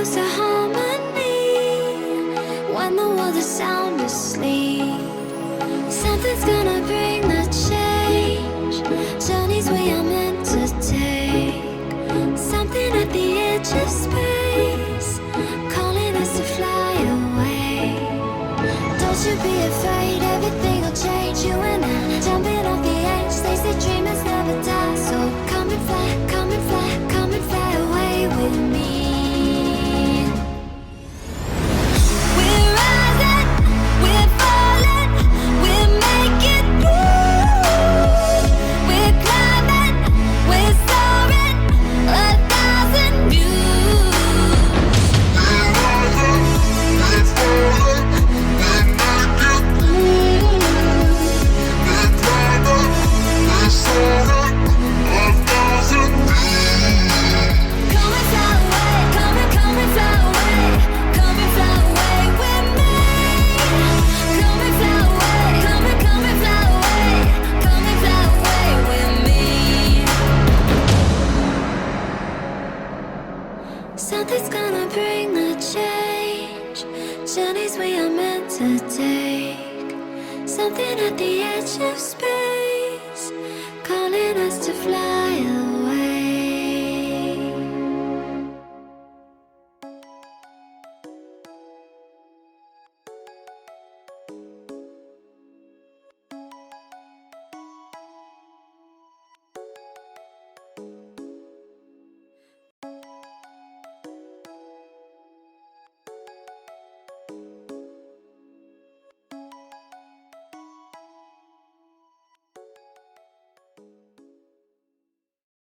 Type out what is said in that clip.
close to harmony when the world is sound asleep. Something's gonna bring the change. Journeys we are meant to take. Something at the edge of space, calling us to fly away. Don't you be afraid, everything will change. You and I, jumping off the edge. They say dreamers never die, so come and fly, come and fly, come and fly away with me. We're rising, we're falling, we're making through. We're climbing, we're soaring, 1,000 views. We're rising, we're falling, we're making through. We're climbing, we're soaring, 1,000 views. Come and fly away, come and fly away, come and fly away with me. Come and fly away, come and fly away, come and fly away with me. Something's gonna bring the change. Journeys we are meant to take. Something at the edge of space, calling us to fly.